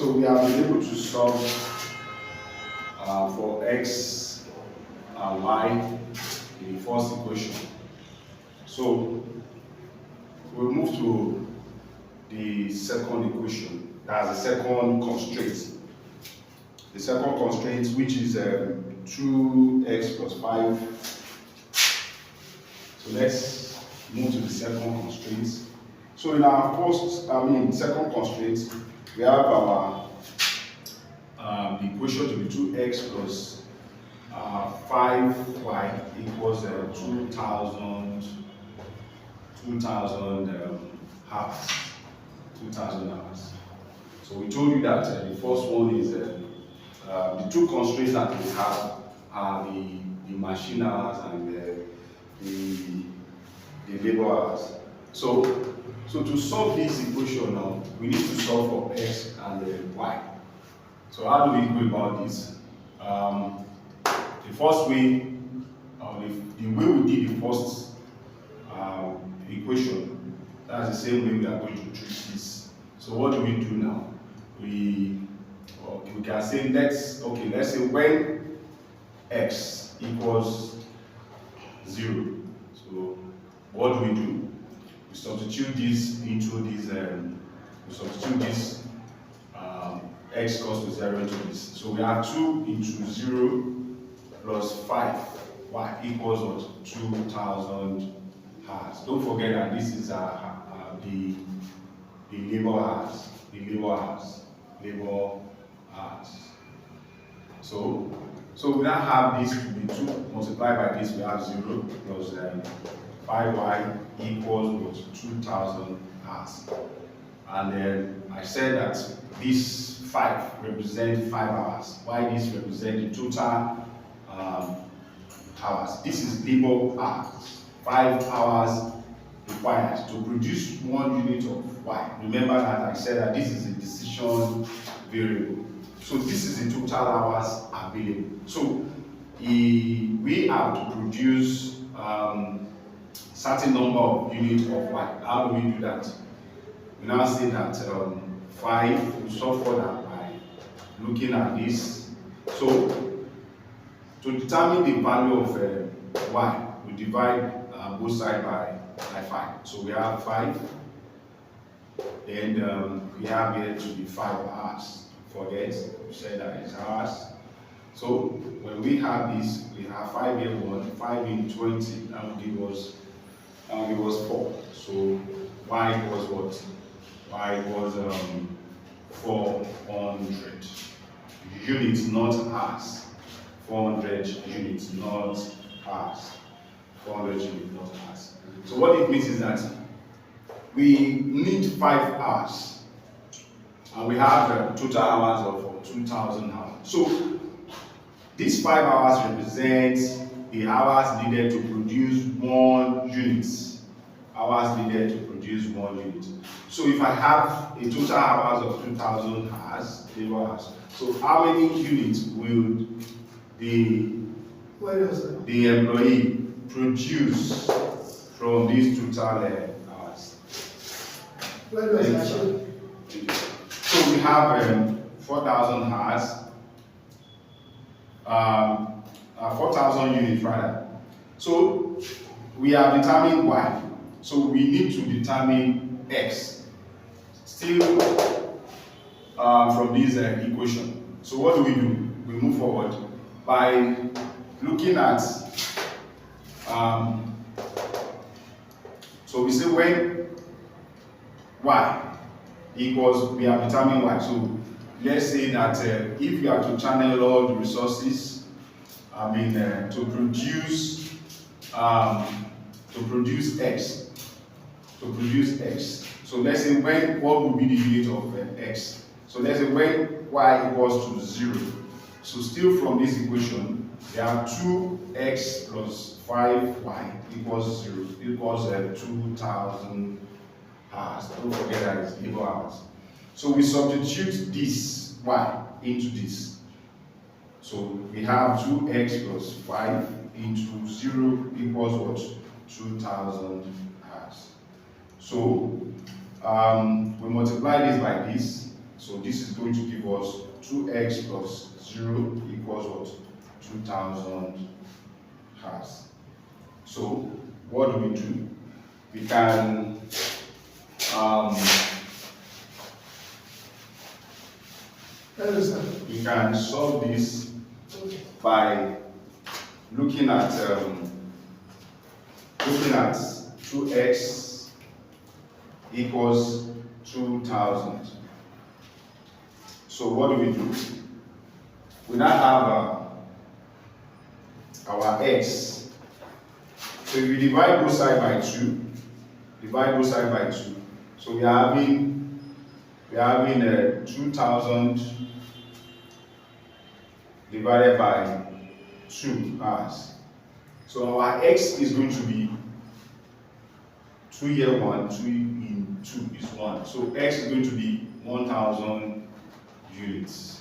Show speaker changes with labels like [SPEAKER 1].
[SPEAKER 1] So we have been able to solve for x and y in the first equation. So we'll move to the second equation. That's the second constraint. The second constraint, which is 2x plus 5. So let's move to the second constraint. So in our second constraint, we have our the equation to be 2x plus 5y equals 2,000 hours. 2,000 hours. So we told you that the first one is the two constraints that we have are the machine hours and the labor hours. So to solve this equation now, we need to solve for x and y. So how do we go about this? The first way, the way we did the first equation, that's the same way we are going to treat this. So what do we do now? We can say let's say when x equals 0. So what do? We substitute this into this. We substitute this x equals to 0 into this. So we have 2 into 0 plus 5 y equals what? 2,000 hours. Don't forget that this is the labor hours. Labor hours. So we now have this to be 2 multiplied by this. We have 0 plus 5y equals 2,000 hours. And then I said that this 5 represents 5 hours. Why this represents the total hours? This is labor hours. 5 hours required to produce 1 unit of y. Remember that I said that this is a decision variable. So this is the total hours available. So we have to produce certain number of units of y. How do we do that? We now say that 5, we solve for that by looking at this. So to determine the value of y, we divide both sides by 5. So we have 5, and we have here to be 5 hours. Forget, we said that it's hours. So when we have this, we have 5 here, 5 in 20, that will give us 4. So y was what? Y was 400 units, not hours. 400 units, not hours. 400 units, not hours. So what it means is that we need 5 hours. And we have total hours of 2,000 hours. So these 5 hours represent the hours needed to produce 1 unit. Hours needed to produce 1 unit. So if I have a total hours of 2,000 hours, labor hours, so how many units will the employee produce from these total hours? So we have 4,000 hours, 4,000 units rather. So we have determined y. So we need to determine x. Still from this equation. So what do? We move forward by looking at. So we say when y equals, we have determined y. So let's say that if you are to channel all the resources, to produce x. So let's say what would be the unit of x? So let's say when y equals to 0. So still from this equation, we have 2x plus 5y equals 0, equals 2,000 hours. Don't forget that it's labor hours. So we substitute this y into this. So we have 2x plus 5 into 0 equals what? 2,000 hours. So we multiply this by this. So this is going to give us 2x plus 0 equals what? 2000 hours. So what do? We can we can solve this by looking at 2x equals 2000. So what do? We now have our x. So if we divide both sides by 2, so we are having 2000 divided by 2 hours. So our x is going to be 2 here 1, 2 in 2 is 1. So x is going to be 1000 units.